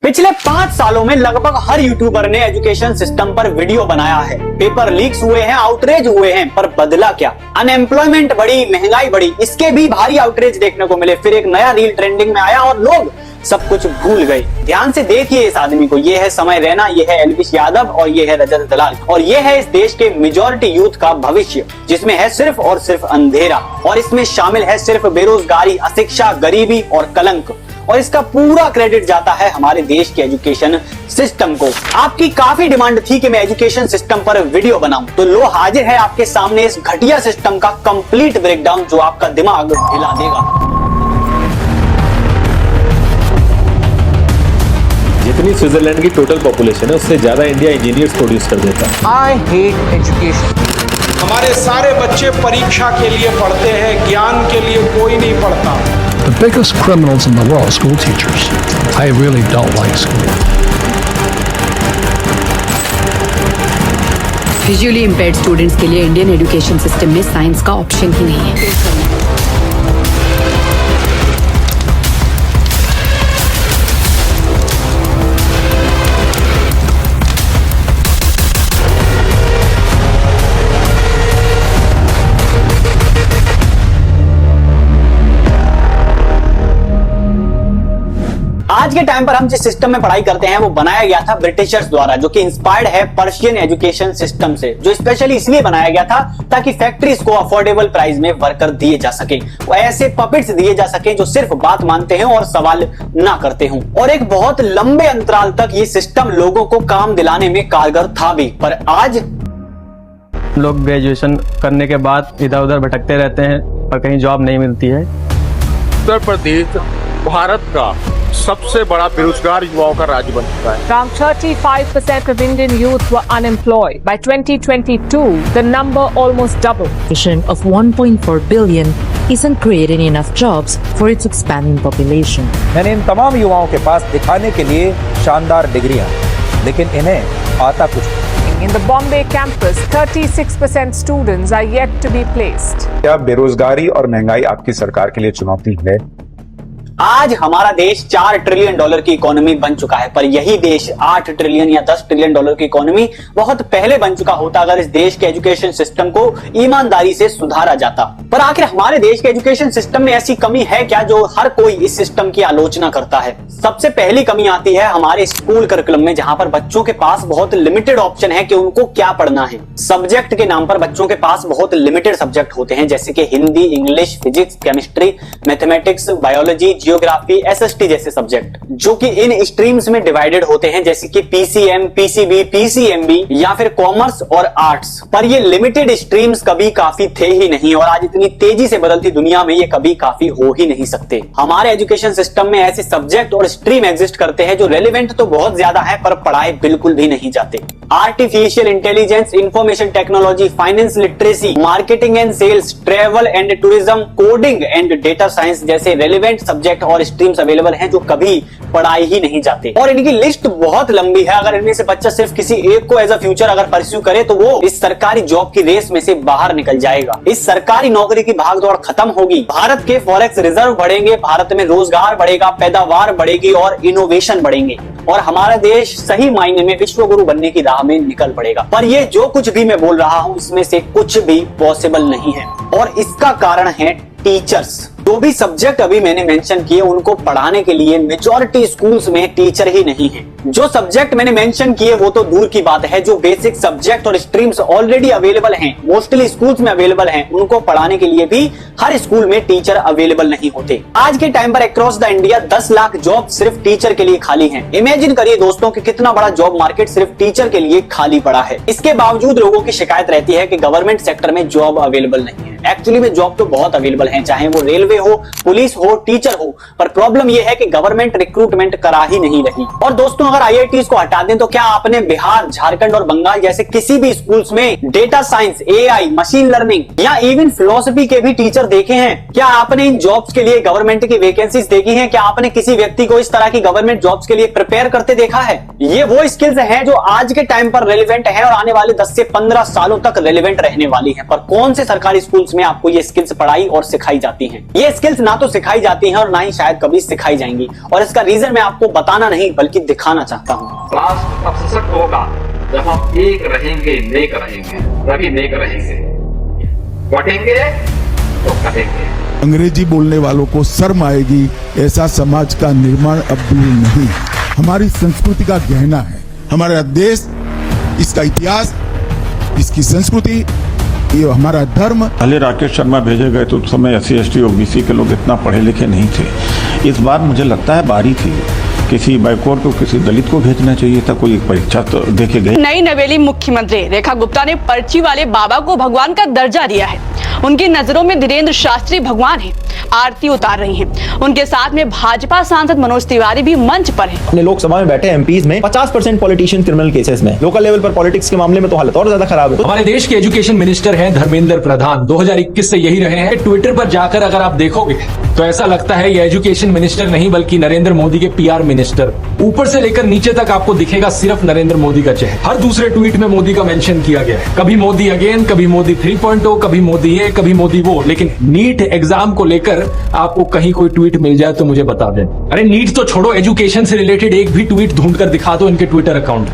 पिछले 5 सालों में लगभग हर यूट्यूबर ने एजुकेशन सिस्टम पर वीडियो बनाया है। पेपर लीक्स हुए हैं, आउटरीच हुए हैं, पर बदला क्या? अनएम्प्लॉयमेंट बढ़ी, महंगाई बढ़ी, इसके भी भारी आउटरीच देखने को मिले। फिर एक नया रील ट्रेंडिंग में आया और लोग सब कुछ भूल गए। ध्यान से देखिए इस आदमी को। ये है समय रैना, ये है एल्विश यादव और ये है रजत दलाल। और ये है इस देश के मेजॉरिटी यूथ का भविष्य, जिसमें है सिर्फ और सिर्फ अंधेरा। और इसमें शामिल है सिर्फ बेरोजगारी, अशिक्षा, गरीबी और कलंक। और इसका पूरा क्रेडिट जाता है हमारे देश के एजुकेशन सिस्टम को। आपकी काफी डिमांड थी कि मैं एजुकेशन सिस्टम पर वीडियो बनाऊं, तो लो हाजिर है आपके सामने इस घटिया सिस्टम का कंप्लीट ब्रेकडाउन, जो आपका दिमाग हिला देगा। जितनी स्विट्जरलैंड की टोटल पॉपुलेशन है उससे ज्यादा इंडिया इंजीनियर्स प्रोड्यूस कर देता है। I hate education. हमारे सारे बच्चे परीक्षा के लिए पढ़ते हैं, ज्ञान के लिए कोई नहीं पढ़ता। The biggest criminals in the world, school teachers. I really don't like school. Visually impaired students के लिए इंडियन एजुकेशन सिस्टम में साइंस का ऑप्शन ही नहीं है। आज के टाइम पर हम जिस सिस्टम में पढ़ाई करते हैं वो बनाया गया था ब्रिटिशर्स द्वारा, जो कि इंस्पायर्ड है पर्शियन एजुकेशन सिस्टम से, जो स्पेशली इसलिए बनाया गया था ताकि फैक्ट्रीज को अफोर्डेबल प्राइस में वर्कर दिए जा सके, वो ऐसे पपेट्स दिए जा सके जो सिर्फ बात मानते हैं और सवाल ना करते हों। और एक बहुत लंबे अंतराल तक ये सिस्टम लोगों को काम दिलाने में कारगर था भी। पर आज लोग ग्रेजुएशन करने के बाद इधर उधर भटकते रहते हैं और कहीं जॉब नहीं मिलती है। उत्तर प्रदेश भारत का सबसे बड़ा बेरोजगार युवाओं का राज्य बन चुका है। Around 35% of Indian youth were unemployed. By 2022, the number almost doubled. Vision of 1.4 billion isn't creating enough jobs for its expanding population. मैंने इन तमाम युवाओं के पास दिखाने के लिए शानदार डिग्रियां, लेकिन इन्हें आता कुछ नहीं। In the Bombay campus, 36% students are yet to be placed. क्या बेरोजगारी और महंगाई आपकी सरकार के लिए चुनौती है? आज हमारा देश $4 ट्रिलियन की इकोनॉमी बन चुका है, पर यही देश 8 ट्रिलियन या 10 ट्रिलियन डॉलर की इकोनॉमी बहुत पहले बन चुका होता अगर इस देश के एजुकेशन सिस्टम को ईमानदारी से सुधारा जाता। पर आखिर हमारे देश के एजुकेशन सिस्टम में ऐसी कमी है क्या जो हर कोई इस सिस्टम की आलोचना करता है? सबसे पहली कमी आती है हमारे स्कूल करिकुलम में, जहां पर बच्चों के पास बहुत लिमिटेड ऑप्शन है कि उनको क्या पढ़ना है। सब्जेक्ट के नाम पर बच्चों के पास बहुत लिमिटेड सब्जेक्ट होते हैं, जैसे कि Hindi, English, physics, chemistry, mathematics, biology, geography, SST जैसे सब्जेक्ट, जो कि इन स्ट्रीम्स में डिवाइडेड होते हैं, जैसे कि पीसीएम, पीसीबी, पीसीएमबी या फिर कॉमर्स और आर्ट्स। पर ये लिमिटेड स्ट्रीम्स कभी काफी थे ही नहीं, और आज इतनी तेजी से बदलती दुनिया में ये कभी काफी हो ही नहीं सकते। हमारे एजुकेशन सिस्टम में ऐसे सब्जेक्ट और स्ट्रीम एग्जिस्ट करते हैं जो रेलिवेंट तो बहुत ज्यादा है पर पढ़ाए बिल्कुल भी नहीं जाते। Artificial intelligence, information technology, finance literacy, marketing and sales, travel and tourism, coding and data science जैसे रेलिवेंट सब्जेक्ट और स्ट्रीम्स अवेलेबल हैं जो कभी पढ़ाई ही नहीं जाते। और इनकी लिस्ट बहुत लंबी है। अगर इनमें से बच्चा सिर्फ किसी एक को एज अ फ्यूचर अगर परस्यू करे तो वो इस सरकारी जॉब की रेस में से बाहर निकल जाएगा। इस सरकारी नौकरी की भागदौड़ खत्म होगी, भारत के फॉरेक्स रिजर्व बढ़ेंगे, भारत में रोजगार बढ़ेगा, पैदावार बढ़ेगी और इनोवेशन बढ़ेंगे, और हमारा देश सही मायने में विश्व गुरु बनने की राह में निकल पड़ेगा। पर ये जो कुछ भी मैं बोल रहा हूँ इसमें से कुछ भी पॉसिबल नहीं है, और इसका कारण है टीचर्स। जो भी सब्जेक्ट अभी मैंने मेंशन किए उनको पढ़ाने के लिए मेजॉरिटी स्कूल्स में टीचर ही नहीं है। जो सब्जेक्ट मैंने मेंशन किए वो तो दूर की बात है, जो बेसिक सब्जेक्ट और स्ट्रीम्स ऑलरेडी अवेलेबल हैं, मोस्टली स्कूल्स में अवेलेबल हैं, उनको पढ़ाने के लिए भी हर स्कूल में टीचर अवेलेबल नहीं होते। आज के टाइम पर across the India 10 lakh job सिर्फ टीचर के लिए खाली हैं। इमेजिन करिए दोस्तों कि कितना बड़ा जॉब मार्केट सिर्फ टीचर के लिए खाली पड़ा है। इसके बावजूद लोगों की शिकायत रहती है कि गवर्नमेंट सेक्टर में जॉब अवेलेबल नहीं है। एक्चुअली में जॉब तो बहुत अवेलेबल है, चाहे वो रेलवे हो, पुलिस हो, टीचर हो, पर प्रॉब्लम यह है कि गवर्नमेंट रिक्रूटमेंट करा ही नहीं रही। और दोस्तों अगर IITs को हटा दें तो क्या आपने बिहार, झारखंड और बंगाल जैसे किसी भी स्कूल्स में data science, AI, machine learning या इवन फिलोसफी के भी टीचर देखे हैं? क्या आपने इन जॉब्स के लिए गवर्नमेंट की वैकेंसीज देखी हैं? क्या आपने किसी व्यक्ति को इस तरह की गवर्नमेंट जॉब्स के लिए प्रिपेयर करते देखा है? ये वो स्किल्स हैं जो आज के टाइम पर रेलेवेंट है और आने वाले 10 से 15 सालों तक रेलेवेंट रहने वाली है। पर कौन से सरकारी स्कूल्स में आपको ये स्किल्स पढ़ाई और सिखाई जाती हैं? ये स्किल्स ना तो सिखाई जाती हैं और ना ही शायद कभी सिखाई जाएंगी, और इसका रीजन मैं आपको बताना नहीं बल्कि दिखाना चाहता हूँ। राष्ट्र तब सशक्त होगा जब हम एक रहेंगे, नेक रहेंगे, तभी नेक रहेंगे। बटेंगे तो कटेंगे। अंग्रेजी बोलने वालों को शर्म आएगी, ऐसा समाज का निर्माण अब दूर नहीं। हमारी संस्कृति का गहना है हमारा देश, इसका इतिहास, इसकी संस्कृति, ये हमारा धर्म। पहले राकेश शर्मा भेजे गए तो उस समय SC ST OBC के लोग इतना पढ़े लिखे नहीं थे। इस बार मुझे लगता है बारी थी, किसी बैकवर्ड को, किसी दलित को भेजना चाहिए था। कोई परीक्षा तो देके गए। नई नवेली मुख्यमंत्री रेखा गुप्ता ने पर्ची वाले बाबा को भगवान का दर्जा दिया है। उनकी नजरों में धीरेन्द्र शास्त्री भगवान हैं, आरती उतार रही हैं। उनके साथ में भाजपा सांसद मनोज तिवारी भी मंच पर हैं। अपने लोकसभा में बैठे MPs में 50% पॉलिटिशियन क्रिमिनल केसेस में, लोकल लेवल पर पॉलिटिक्स के मामले में तो हालत और ज्यादा खराब है। हमारे देश के एजुकेशन मिनिस्टर हैं धर्मेंद्र प्रधान, 2021 से यही रहे हैं। ट्विटर पर जाकर अगर आप देखोगे तो ऐसा लगता है ये एजुकेशन मिनिस्टर नहीं बल्कि नरेंद्र मोदी के PR मिनिस्टर। ऊपर से लेकर नीचे तक आपको दिखेगा सिर्फ नरेंद्र मोदी का चेहरा। हर दूसरे ट्वीट में मोदी का मेंशन किया गया है। कभी मोदी अगेन, कभी मोदी 3.0, कभी मोदी ये, कभी मोदी वो। लेकिन नीट एग्जाम को लेकर आपको कहीं कोई ट्वीट मिल जाए तो मुझे बता दें। अरे नीट तो छोड़ो, एजुकेशन से रिलेटेड एक भी ट्वीट ढूंढ कर दिखा दो इनके ट्विटर अकाउंट।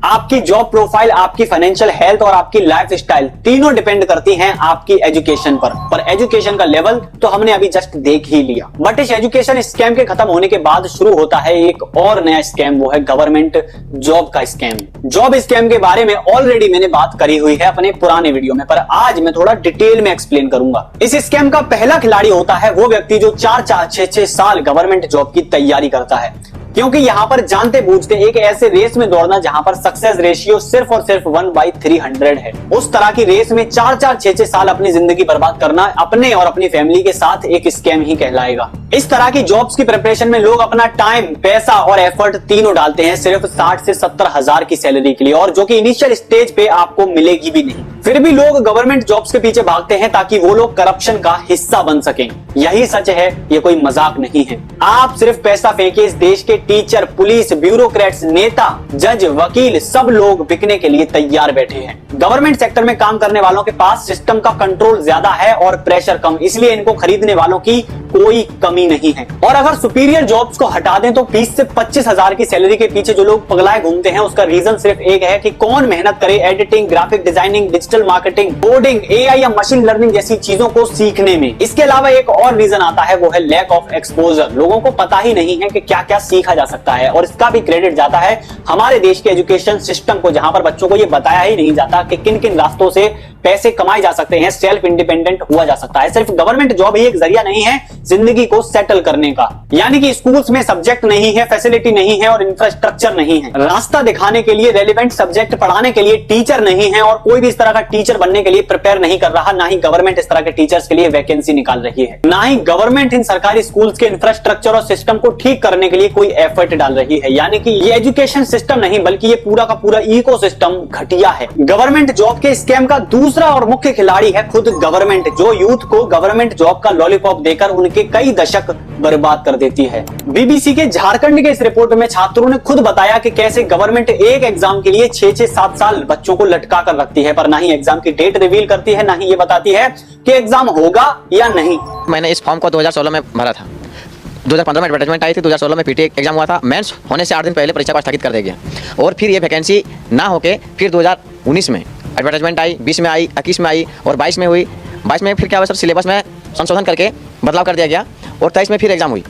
आपकी जॉब प्रोफाइल, आपकी फाइनेंशियल हेल्थ और आपकी लाइफ स्टाइल तीनों डिपेंड करती हैं आपकी एजुकेशन पर एजुकेशन का लेवल तो हमने अभी जस्ट देख ही लिया। बट इस एजुकेशन स्कैम के खत्म होने के बाद शुरू होता है एक और नया स्कैम, वो है गवर्नमेंट जॉब का स्कैम। जॉब स्कैम के बारे में ऑलरेडी मैंने बात करी हुई है अपने पुराने वीडियो में, पर आज मैं थोड़ा डिटेल में एक्सप्लेन करूंगा। इस स्कैम का पहला खिलाड़ी होता है वो व्यक्ति जो 4-6 साल गवर्नमेंट जॉब की तैयारी करता है, क्योंकि यहाँ पर जानते बूझते एक ऐसे रेस में दौड़ना जहां पर सक्सेस रेशियो सिर्फ और सिर्फ 1/300 है। उस तरह की रेस में 4-6 साल अपनी जिंदगी बर्बाद करना अपने और अपनी फैमिली के साथ एक स्कैम ही कहलाएगा। इस तरह की जॉब्स की प्रिपरेशन में लोग अपना टाइम, पैसा और एफर्ट तीनों डालते हैं सिर्फ 60 से 70 हजार की सैलरी के लिए, और जो कि इनिशियल स्टेज पे आपको मिलेगी भी नहीं। फिर भी लोग गवर्नमेंट जॉब्स के पीछे भागते हैं ताकि वो लोग करप्शन का हिस्सा बन सकें। यही सच है, ये कोई मजाक नहीं है। आप सिर्फ पैसा फेंके, इस देश के टीचर, पुलिस, ब्यूरोक्रेट्स, नेता, जज, वकील सब लोग बिकने के लिए तैयार बैठे हैं। गवर्नमेंट सेक्टर में काम करने वालों के पास सिस्टम का कंट्रोल ज्यादा है और प्रेशर कम, इसलिए इनको खरीदने वालों की कोई कमी नहीं है। और अगर सुपीरियर जॉब्स को हटा दें तो 20 से 25 हजार की सैलरी के पीछे जो लोग पगलाए घूमते हैं उसका रीजन सिर्फ एक है कि कौन मेहनत करे editing, graphic designing, digital marketing, coding, AI या मशीन लर्निंग जैसी चीजों को सीखने में। इसके अलावा एक और रीजन आता है, वो है लैक ऑफ एक्सपोजर। लोगों को पता ही नहीं है कि क्या क्या सीखा जा सकता है, और इसका भी क्रेडिट जाता है हमारे देश के एजुकेशन सिस्टम को, जहां पर बच्चों को यह बताया ही नहीं जाता कि किन किन रास्तों से पैसे कमाए जा सकते हैं, सेल्फ इंडिपेंडेंट हुआ जा सकता है। सिर्फ गवर्नमेंट जॉब ही एक जरिया नहीं है जिंदगी को सेटल करने का। यानी कि स्कूल्स में सब्जेक्ट नहीं है, फैसिलिटी नहीं है और इंफ्रास्ट्रक्चर नहीं है। रास्ता दिखाने के लिए, रेलेवेंट सब्जेक्ट पढ़ाने के लिए टीचर नहीं है, और कोई भी इस तरह का टीचर बनने के लिए प्रिपेयर नहीं कर रहा। ना ही गवर्नमेंट इस तरह के टीचर्स के लिए वैकेंसी निकाल रही है, ना ही गवर्नमेंट इन सरकारी स्कूल्स के इंफ्रास्ट्रक्चर और सिस्टम को ठीक करने के लिए कोई एफर्ट डाल रही है। यानी कि ये एजुकेशन सिस्टम नहीं बल्कि ये पूरा का पूरा इकोसिस्टम घटिया है। गवर्नमेंट जॉब के स्कैम का दूसरा और मुख्य खिलाड़ी है खुद गवर्नमेंट, जो यूथ को गवर्नमेंट जॉब का लॉलीपॉप देकर उनके कई दशक बर्बाद कर देती है। BBC के झारखंड के इस रिपोर्ट में छात्रों ने खुद बताया कि कैसे गवर्नमेंट एक एग्जाम के लिए 6-7 साल बच्चों को लटका कर रखती है, पर ना ही एग्जाम की डेट रिवील करती है, ना ही ये बताती है कि एग्जाम होगा या नहीं। मैंने इस फॉर्म को 2016 में भरा था, 2015 में एडवर्टाइजमेंट आई थी, 2016 में PT एग्जाम हुआ था। मेंस होने से 8 दिन पहले परीक्षा को स्थगित कर दिया गया, और फिर ये वैकेंसी ना होके फिर 2019 में एडवर्टाइजमेंट आई, 20 में आई, 21 में आई और 22 में हुई। 22 में फिर क्या हुआ सर, सिलेबस में संशोधन करके बदलाव कर दिया गया, और 23 में फिर एग्जाम हुई।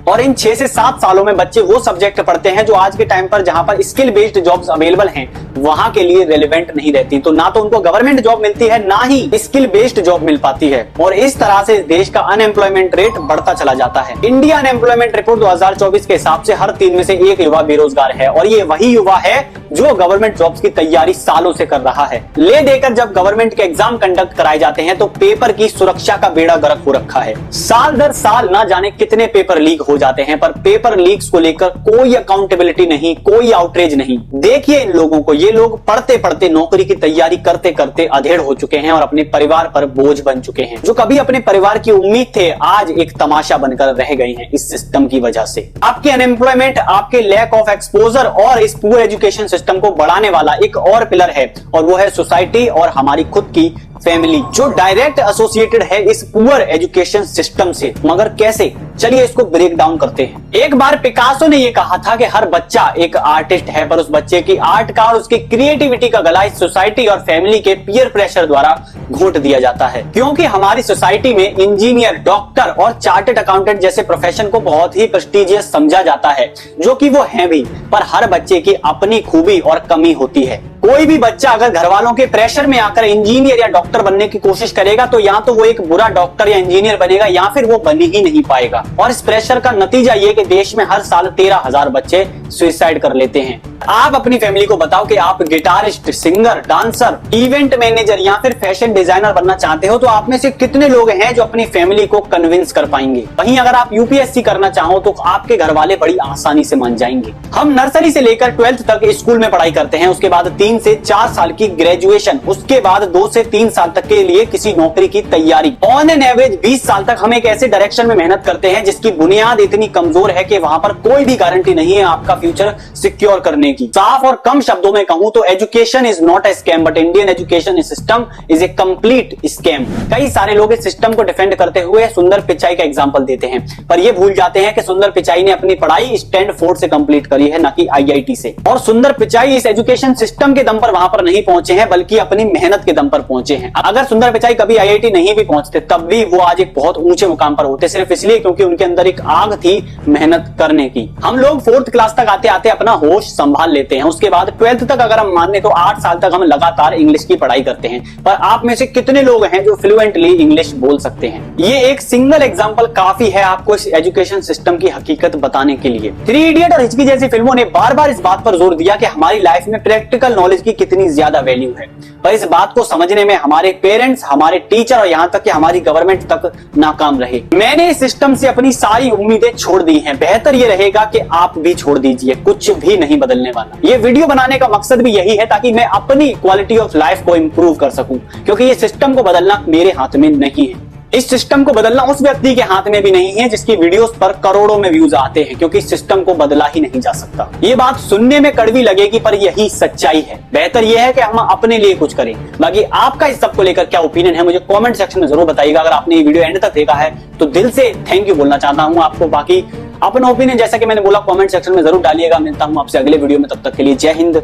और इन 6 से 7 सालों में बच्चे वो सब्जेक्ट पढ़ते हैं जो आज के टाइम पर जहां पर स्किल बेस्ड जॉब्स अवेलेबल हैं वहां के लिए रेलेवेंट नहीं रहती। तो ना तो उनको गवर्नमेंट जॉब मिलती है, ना ही स्किल बेस्ड जॉब मिल पाती है, और इस तरह से देश का अनएम्प्लॉयमेंट रेट बढ़ता चला जाता है। इंडिया अनएम्प्लॉयमेंट रिपोर्ट 2024 के हिसाब से हर 3 में से 1 युवा बेरोजगार है, और ये वही युवा है जो गवर्नमेंट जॉब्स की तैयारी सालों से कर रहा है। ले देकर जब गवर्नमेंट के एग्जाम कंडक्ट कराए जाते हैं तो पेपर की सुरक्षा का बेड़ा गर्क हो रखा है। साल दर साल ना जाने कितने पेपर लीक हो जाते हैं, पर पेपर लीक्स को लेकर कोई अकाउंटेबिलिटी नहीं, कोई आउटरीच नहीं। देखिए इन लोगों को, ये लोग पढ़ते पढ़ते नौकरी की तैयारी करते करते अधेड़ हो चुके हैं और अपने परिवार पर बोझ बन चुके हैं। जो कभी अपने परिवार की उम्मीद थे, आज एक तमाशा बनकर रह गए हैं इस सिस्टम की वजह से। आपके अनएम्प्लॉयमेंट, आपके लैक ऑफ एक्सपोजर और इस पूरे एजुकेशन सिस्टम को बढ़ाने वाला एक और पिलर है, और वो है सोसाइटी और हमारी खुद की फैमिली, जो डायरेक्ट एसोसिएटेड है इस पुअर एजुकेशन सिस्टम से। मगर कैसे, चलिए इसको ब्रेक डाउन करते हैं। एक बार पिकासो ने यह कहा था कि हर बच्चा एक आर्टिस्ट है, पर उस बच्चे की आर्ट का और उसकी क्रिएटिविटी का गला इस सोसाइटी और फैमिली के पीयर प्रेशर द्वारा घोंट दिया जाता है। क्योंकि हमारी सोसाइटी में इंजीनियर, डॉक्टर और चार्टर्ड अकाउंटेंट जैसे प्रोफेशन को बहुत ही प्रेस्टिजियस समझा जाता है, जो कि वो है भी, पर हर बच्चे की अपनी खूबी और कमी होती है। कोई भी बच्चा अगर घर वालों के प्रेशर में आकर इंजीनियर या डॉक्टर बनने की कोशिश करेगा तो या तो वो एक बुरा डॉक्टर या इंजीनियर बनेगा या फिर वो बन ही नहीं पाएगा। और इस प्रेशर का नतीजा ये कि देश में हर साल 13,000 बच्चे सुसाइड कर लेते हैं। आप अपनी फैमिली को बताओ कि आप guitarist, singer, dancer, event manager या फिर फैशन डिजाइनर बनना चाहते हो, तो आप में से कितने लोग हैं जो अपनी फैमिली को कन्विंस कर पाएंगे? वहीं अगर आप यूपीएससी करना चाहो तो आपके घर वाले बड़ी आसानी से मान जाएंगे। हम नर्सरी से लेकर 12th तक स्कूल में पढ़ाई करते हैं, उसके बाद 3 से 4 साल की ग्रेजुएशन, उसके बाद 2 से 3 साल तक के लिए किसी नौकरी की तैयारी। ऑन एन एवरेज 20 साल तक हम एक ऐसे डायरेक्शन में मेहनत करते हैं जिसकी बुनियाद इतनी कमजोर है कि वहां पर कोई भी गारंटी नहीं है आपका फ्यूचर सिक्योर करने की। साफ और कम शब्दों में कहूं तो education is not a scam, but Indian education system is a complete scam. कई सारे लोग इस सिस्टम को डिफेंड करते हुए सुंदर पिचाई का एग्जांपल देते हैं, पर ये भूल जाते हैं कि सुंदर पिचाई ने अपनी पढ़ाई स्टैनफोर्ड से कंप्लीट करी है, न कि आईआईटी से। और सुंदर पिचाई इस एजुकेशन सिस्टम के दम पर वहां पर नहीं पहुंचे हैं, बल्कि अपनी मेहनत के दम पर पहुंचे हैं। अगर सुंदर पिचाई कभी आईआईटी नहीं भी पहुंचते, तब भी वो आज एक बहुत ऊंचे मुकाम पर होते, सिर्फ इसलिए क्योंकि उनके अंदर एक आग थी मेहनत करने की। हम लोग 4th क्लास तक आते आते अपना होश संभाल लेते हैं, उसके बाद 12th तक अगर हम माने तो 8 साल तक हम लगातार इंग्लिश की पढ़ाई करते हैं। पर आप में से कितने लोग हैं जो फ्लुएंटली इंग्लिश बोल सकते हैं? ये एक सिंगल एग्जांपल काफी है आपको इस एजुकेशन सिस्टम की हकीकत बताने के लिए। 3 इडियट और हिचकी जैसी फिल्मों ने बार बार इस बात पर जोर दिया कि हमारी लाइफ में प्रैक्टिकल नॉलेज की कितनी ज्यादा वैल्यू है, पर इस बात को समझने में हमारे पेरेंट्स, हमारे टीचर और यहाँ तक कि हमारी गवर्नमेंट तक नाकाम रहे। मैंने इस सिस्टम से अपनी सारी उम्मीदें छोड़ दी हैं। बेहतर ये रहेगा कि आप भी छोड़ दीजिए, कुछ भी नहीं बदलने वाला। ये वीडियो बनाने का मकसद भी यही है ताकि मैं अपनी क्वालिटी ऑफ लाइफ को इंप्रूव कर सकूं, क्योंकि ये सिस्टम को बदलना मेरे हाथ में नहीं है। इस सिस्टम को बदलना उस व्यक्ति के हाथ में भी नहीं है जिसकी वीडियोस पर करोड़ों में व्यूज आते हैं, क्योंकि इस सिस्टम को बदला ही नहीं जा सकता। ये बात सुनने में कड़वी लगेगी, पर यही सच्चाई है। बेहतर यह है कि हम अपने लिए कुछ करें। बाकी आपका इस सब को लेकर क्या ओपिनियन है, मुझे कमेंट सेक्शन में जरूर बताइएगा। अगर आपने ये वीडियो एंड तक देखा है तो दिल से थैंक यू बोलना चाहता हूं आपको। बाकी अपना ओपिनियन जैसा कि मैंने बोला कमेंट सेक्शन में जरूर डालिएगा। मिलता हूं आपसे अगले वीडियो में, तब तक के लिए जय हिंद,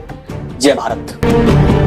जय भारत।